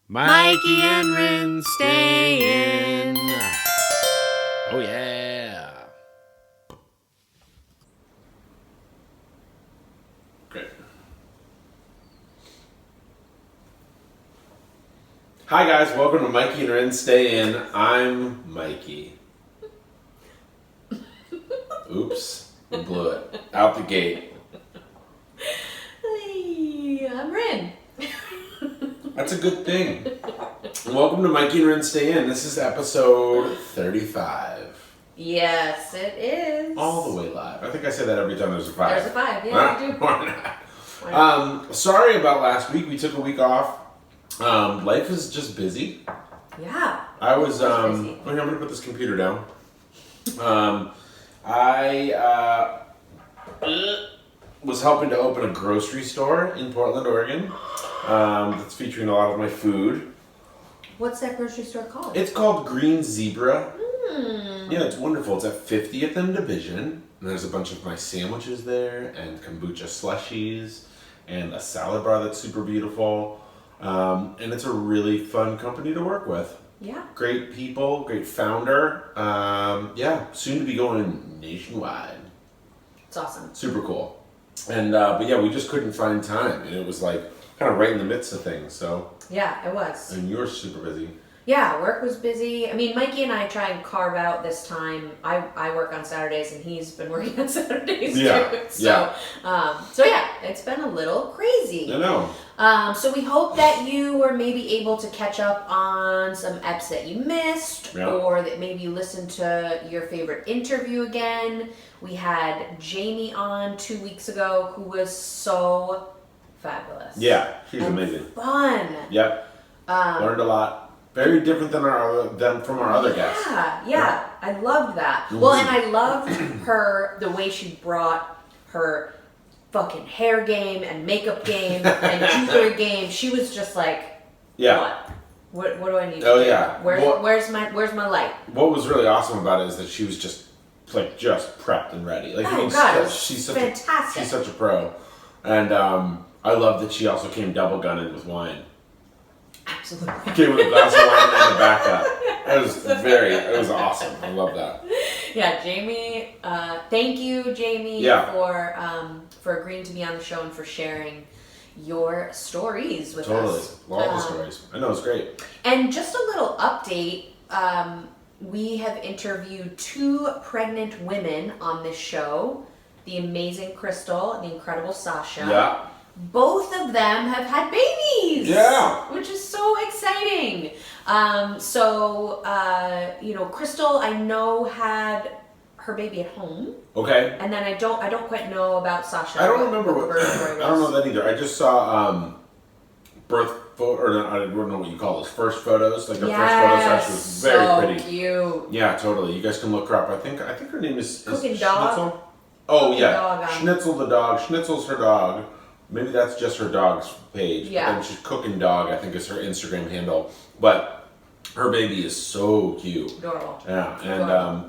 Mikey and Rinne stay in. Oh yeah. Great. Hi guys, welcome to Mikey and Rinne Stay In. I'm Mikey. Oops, we blew it. Out the gate. Hey, I'm Rinne. That's a good thing. Welcome to Mikey and Rinne Stay In. This is episode 35. Yes, it is. All the way live. I think I say that every time there's a 5. There's a 5, yeah, you do. Why not? Sorry about last week. We took a week off. Life is just busy. Yeah. I was, busy. I'm going to put this computer down. I was helping to open a grocery store in Portland, Oregon. That's featuring a lot of my food. What's that grocery store called? It's called Green Zebra. Yeah, it's wonderful. It's at 50th and Division. And there's a bunch of my sandwiches there, and kombucha slushies, and a salad bar that's super beautiful. And it's a really fun company to work with. Yeah. Great people, great founder. Soon to be going nationwide. It's awesome. Super cool. And but yeah, we just couldn't find time, and it was like kind of right in the midst of things. So Yeah, it was. and you're super busy. Yeah, work was busy. I mean, Mikey and I try and carve out this time. I work on Saturdays, and he's been working on Saturdays too. So yeah, it's been a little crazy. I know. So we hope that you were maybe able to catch up on some eps that you missed, or that maybe you listened to your favorite interview again. We had Jamie on 2 weeks ago, who was so fabulous. Yeah, she's and amazing. Fun. Yep. Learned a lot. Very different than from our other guests. Yeah. I loved that. Mm-hmm. Well, and I loved the way she brought her fucking hair game and makeup game and jewelry game. She was just like, what do I need to do? Oh yeah. Where's my light? What was really awesome about it is that she was just prepped and ready. Like, she's fantastic. She's such a pro, and I love that she also came double gunning with wine. Absolutely. Came with a glass of wine and a backup. It was awesome. I love that. Yeah, Jamie. Thank you, Jamie, for agreeing to be on the show and for sharing your stories with us. Totally. Love the stories. I know, it's great. And just a little update. We have interviewed 2 pregnant women on this show. The amazing Crystal and the incredible Sasha. Yeah. Both of them have had babies. Yeah. Which is so exciting. Crystal, I know, had her baby at home. Okay. And then I don't quite know about Sasha. I don't remember what the birth story was. I don't know that either. I just saw birth photo, or I don't know what you call those, first photos. Like the first photo session was very pretty. So cute. Yeah, totally. You guys can look her up. I think her name is Cooking Dog. Schnitzel. Oh Cooking yeah, Dog, Schnitzel the dog. Schnitzel's her dog. Maybe that's just her dog's page. Yeah. But then she's Cooking Dog, I think is her Instagram handle. But her baby is so cute. Adorable. Yeah, and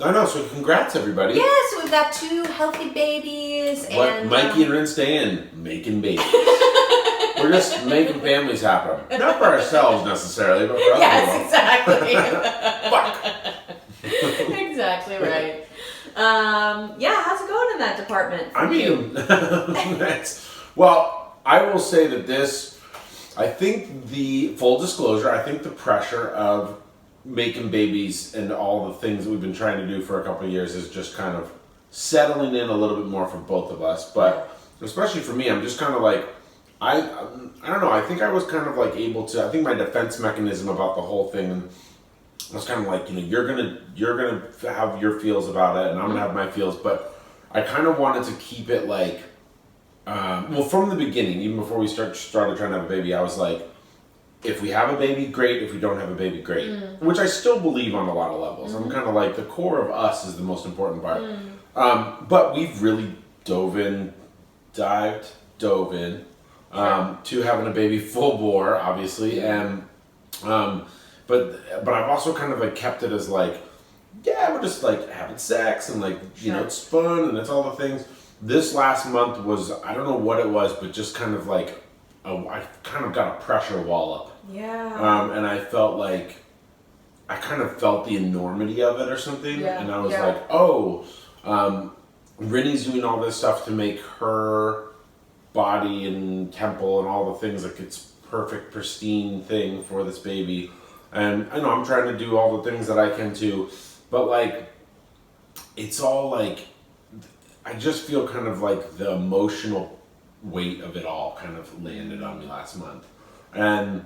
I know. So congrats, everybody. Yeah, so we've got 2 healthy babies. And Mikey and Rinne stay in, making babies. We're just making families happen. Not for ourselves necessarily, but for other people. Yes, exactly. Exactly right. How's it going in that department? Well, I will say that I think full disclosure, I think the pressure of making babies and all the things that we've been trying to do for a couple of years is just kind of settling in a little bit more for both of us. But especially for me, I'm just kind of like, I don't know, I think I was kind of like able to, I think my defense mechanism about the whole thing was kind of like, you're gonna have your feels about it and I'm gonna have my feels, but I kind of wanted to keep it like, from the beginning, even before we started trying to have a baby, I was like, if we have a baby, great. If we don't have a baby, great. Which I still believe on a lot of levels. I'm kind of like, the core of us is the most important part. But we've really dove in to having a baby full bore, obviously. And, but I've also kind of like kept it as like, we're just like having sex and like, it's fun and it's all the things. This last month was, I don't know what it was, but just kind of like, I kind of got a pressure wall up Yeah. And I felt like, I kind of felt the enormity of it or something. Yeah. And I was Yeah. like, oh, Rinne's doing all this stuff to make her body and temple and all the things, like it's perfect, pristine thing for this baby. And I know I'm trying to do all the things that I can too, but like, it's all like, I just feel kind of like the emotional weight of it all kind of landed on me last month. And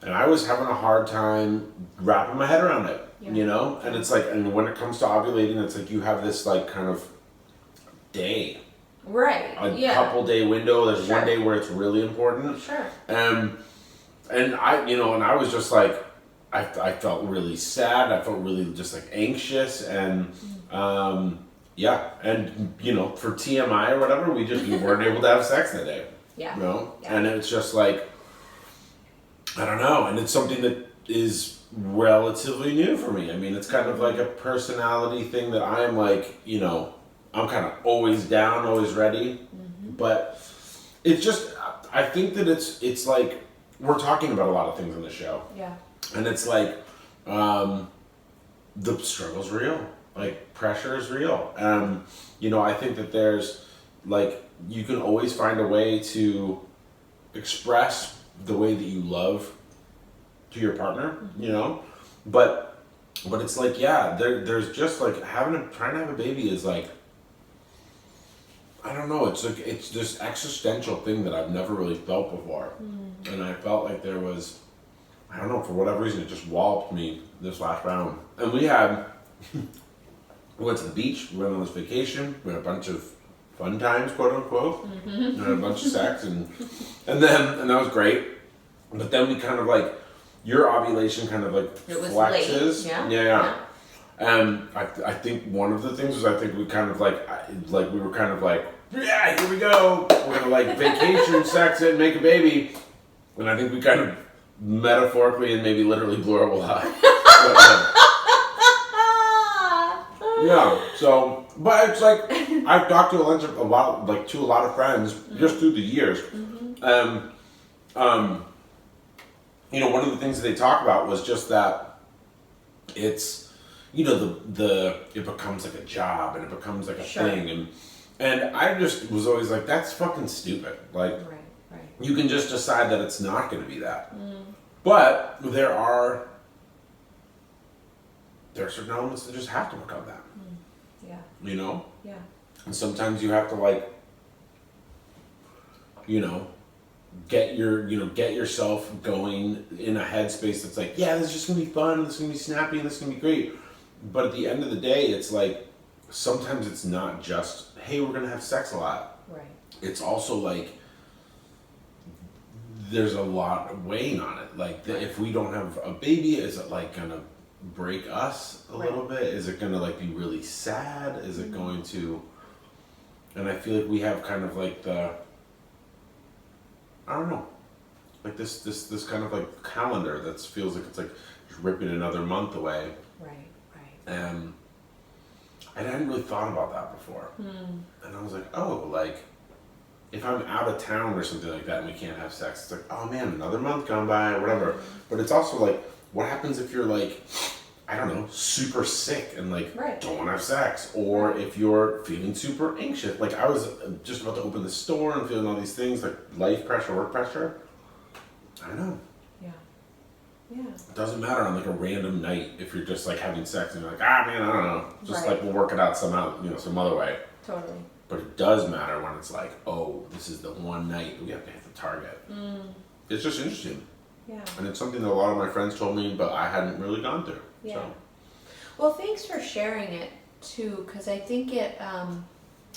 I was having a hard time wrapping my head around it, you know? And it's like, and when it comes to ovulating, it's like you have this like kind of day. Right. A couple day window. There's Sure. one day where it's really important. Sure. And I, you know, and I was just like, I felt really sad. I felt really just like anxious and, yeah. And, you know, for TMI or whatever, we weren't able to have sex that day. Yeah. You know? Yeah. And it's just like, I don't know. And it's something that is relatively new for me. I mean, it's kind of like a personality thing that I'm like, you know, I'm kind of always down, always ready. But it's just, I think that it's like, we're talking about a lot of things in the show. Yeah. And it's like, the struggle's real. Like, pressure is real. You know, I think that there's, like, you can always find a way to express the way that you love to your partner, you know? But it's like, yeah, there's just like, trying to have a baby is like, I don't know, it's like, it's this existential thing that I've never really felt before. And I felt like there was, I don't know, for whatever reason, it just walloped me this last round. And we went to the beach, we went on this vacation, we had a bunch of fun times, quote unquote, and had a bunch of sex, and that was great. But then we kind of like, your ovulation kind of like It was flexes. late, Yeah. And I think one of the things was, I think we kind of like we were kind of like, yeah, here we go, we're gonna like vacation, sex it, make a baby. And I think we kind of metaphorically and maybe literally blew our wad. Yeah. So, but it's like, I've talked to a lot of friends just through the years. You know, one of the things that they talk about was just that it's, you know, it becomes like a job and it becomes like a thing, and I just was always like, that's fucking stupid. Like, Right. you can just decide that it's not going to be that. But there are certain elements that just have to become that. Yeah. You know? Yeah. And sometimes you have to, like, you know, get yourself going in a headspace that's like, yeah, this is just gonna be fun, this is gonna be snappy, and this is gonna be great. But at the end of the day, it's like, sometimes it's not just, hey, we're gonna have sex a lot. Right. It's also like, there's a lot of weighing on it. Like, if we don't have a baby, is it like gonna break us a little bit? Is it gonna like be really sad? Is it going to? And I feel like we have kind of like I don't know, like this kind of like calendar that feels like it's like just ripping another month away. Right. And I hadn't really thought about that before. And I was like, oh, like, if I'm out of town or something like that and we can't have sex, it's like, oh man, another month gone by or whatever. But it's also like, what happens if you're like, I don't know, super sick and like don't want to have sex, or if you're feeling super anxious. Like, I was just about to open the store and feeling all these things, like life pressure, work pressure. I don't know. Yeah. It doesn't matter on like a random night if you're just like having sex and you're like, ah man, I don't know. Just like, we'll work it out some other way. Totally. But it does matter when it's like, oh, this is the one night we have to hit the target. It's just interesting. Yeah. And it's something that a lot of my friends told me, but I hadn't really gone through. Yeah. So. Well, thanks for sharing it too, because I think it.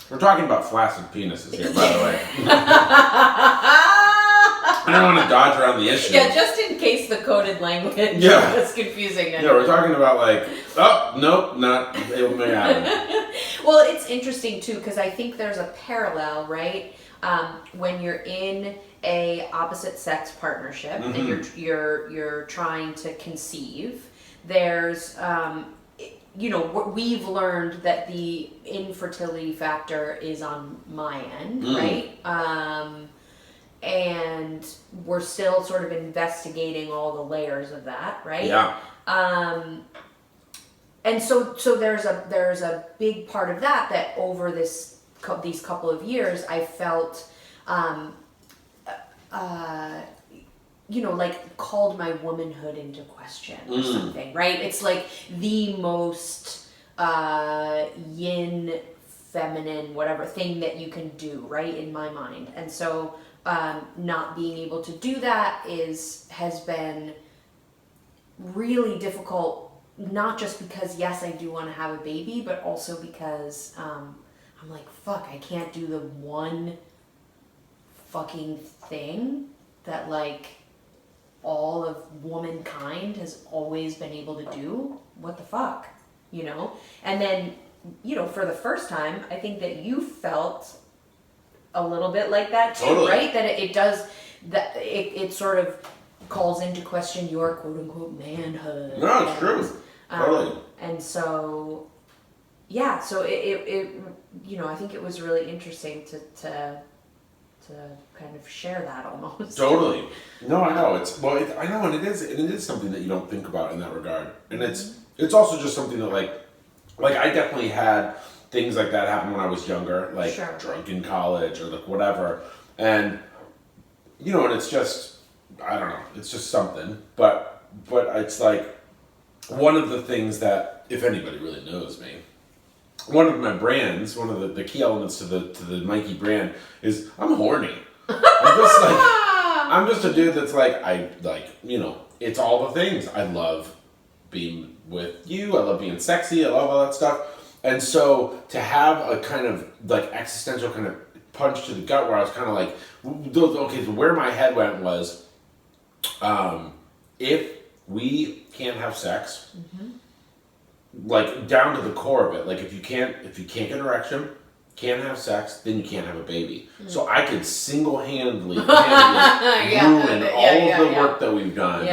We're talking about flaccid penises here, by the way. I don't want to dodge around the issue. Yeah, just in case the coded language is confusing. Yeah, we're talking about like, oh, nope, not able to happen. Well, it's interesting too, because I think there's a parallel, right? When you're in a opposite sex partnership and you're trying to conceive, there's we've learned that the infertility factor is on my end, right? and we're still sort of investigating all the layers of that, right? Yeah. And so there's a big part of that over these couple of years I felt, like called my womanhood into question or something, right? It's like the most yin, feminine, whatever thing that you can do, right, in my mind. And so not being able to do that has been really difficult. Not just because, yes, I do want to have a baby, but also because I'm like, fuck, I can't do the one fucking thing that, like, all of womankind has always been able to do. What the fuck? And then, for the first time, I think that you felt a little bit like that too, totally. Right? That it does, that it sort of calls into question your quote-unquote manhood. No, it's true. Totally. And so, yeah, so it I think it was really interesting to kind of share that almost. Totally. No, I know. I know, and it is something that you don't think about in that regard. And it's also just something that like I definitely had things like that happen when I was younger, like Sure. drunk in college or like whatever. And and it's just, I don't know, it's just something. But it's like one of the things that, if anybody really knows me, one of my brands, one of the key elements to the Mikey brand is I'm horny. I'm just a dude that's like, it's all the things. I love being with you. I love being sexy. I love all that stuff. And so to have a kind of like existential kind of punch to the gut where I was kind of like, okay, so where my head went was, if we can't have sex, like down to the core of it, like if you can't get erection, can't have sex, then you can't have a baby. So I could single-handedly ruin all of the work that we've done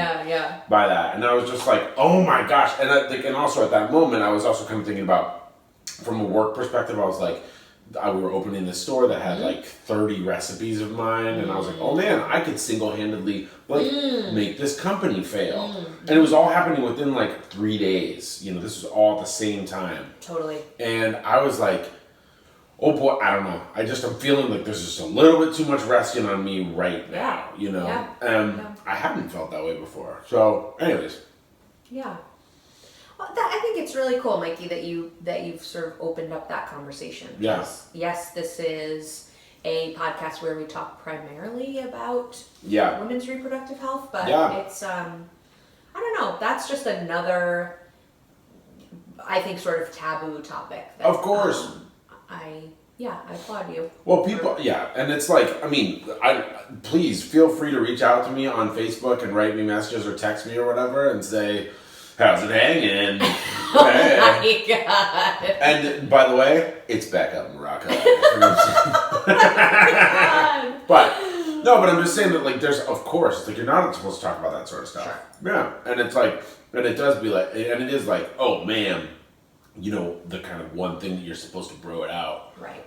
by that. And I was just like, oh my gosh. And and also at that moment, I was also kind of thinking about, from a work perspective, I was like, we were opening this store that had like 30 recipes of mine, and I was like, oh man, I could single-handedly make this company fail. And it was all happening within like 3 days. This was all at the same time. Totally. And I was like, oh boy, I don't know. I'm feeling like there's just a little bit too much resting on me right now, I haven't felt that way before. So, anyways. Yeah. Well, I think it's really cool, Mikey, that you've sort of opened up that conversation. Yes. Yes, this is a podcast where we talk primarily about women's reproductive health, but it's I don't know. That's just another, I think, sort of taboo topic. That, of course. I applaud you. Well, people, and it's like, please feel free to reach out to me on Facebook and write me messages or text me or whatever and say, how's it hanging? Oh my God. And by the way, it's back up in Rock But I'm just saying that, like, there's, of course, it's like you're not supposed to talk about that sort of stuff. Sure. Yeah. And it's like, and it does be like, and it is like, oh man, the kind of one thing that you're supposed to bro it out. Right.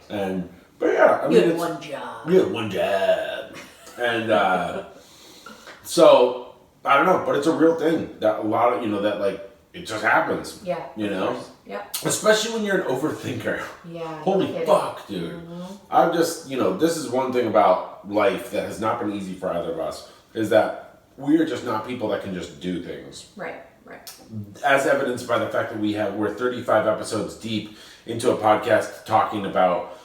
But yeah, you had one job. You had one job. And so, I don't know, but it's a real thing that a lot of, that like, it just happens. Yeah. Yeah. Especially when you're an overthinker. Yeah. Holy fuck, dude. I'm just, this is one thing about life that has not been easy for either of us, is that we are just not people that can just do things. Right. As evidenced by the fact that we're 35 episodes deep into a podcast talking about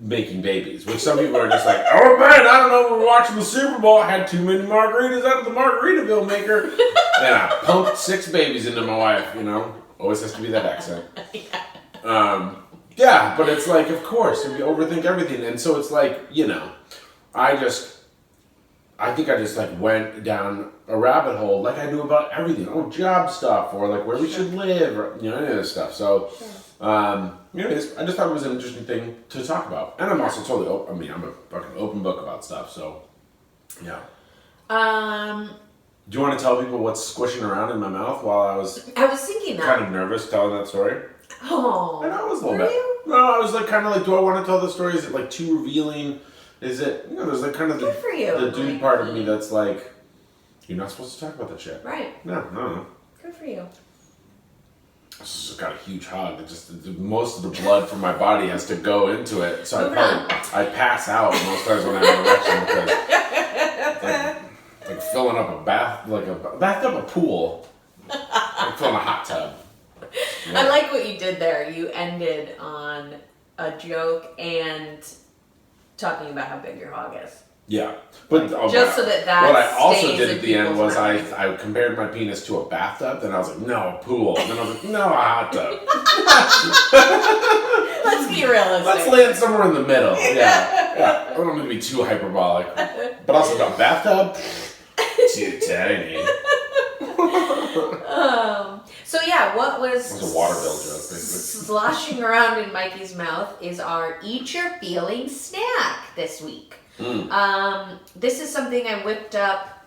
making babies, which some people are just like, oh man, I don't know, we're watching the Super Bowl, I had too many margaritas out of the Margaritaville maker, and I pumped 6 babies into my wife, always has to be that accent. But it's like, of course, we overthink everything, and so it's like, I think I just like went down a rabbit hole like I do about everything. Job stuff, or like where we should live, or any of this stuff. So, I just thought it was an interesting thing to talk about. And I'm also totally I'm a fucking open book about stuff, so yeah. Do you want to tell people what's squishing around in my mouth while I was thinking that. Kind of nervous telling that story? Oh. I know, I was a little bit. No, I was like kind of like, do I want to tell the story? Is it like too revealing? Is it, you know, there's like kind of Good for you, the dude Mikey. part of me that's like, you're not supposed to talk about that shit. Right. No. Good for you. It's just got a huge hog. It just most of the blood from my body has to go into it, so I pass out most times when I have an erection because it's like filling up a bathtub, a pool, like filling a hot tub. Yeah. I like what you did there. You ended on a joke and talking about how big your hog is. Yeah, but just so that what I also stays did in at the end was people's I compared my penis to a bathtub, then I was like, no, a pool. And then I was like, no, a hot tub. Let's be realistic. Let's land somewhere in the middle. Yeah. I don't need to be too hyperbolic. But also the bathtub, too tiny. So yeah, what was It was a water bill joke, basically. sloshing around in Mikey's mouth is our Eat Your Feelings snack this week. This is something I whipped up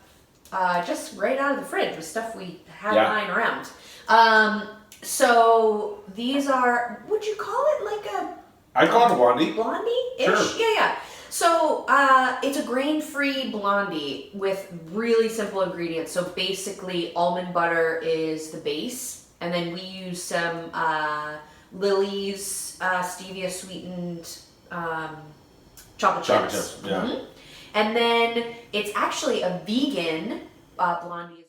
just right out of the fridge with stuff we have lying around. So these are, would you call it like a... I call it a blondie. Blondie-ish? Sure. Yeah. So it's a grain-free blondie with really simple ingredients. So basically almond butter is the base. And then we use some Lily's stevia sweetened chocolate chips. Yeah. And then it's actually a vegan blondie.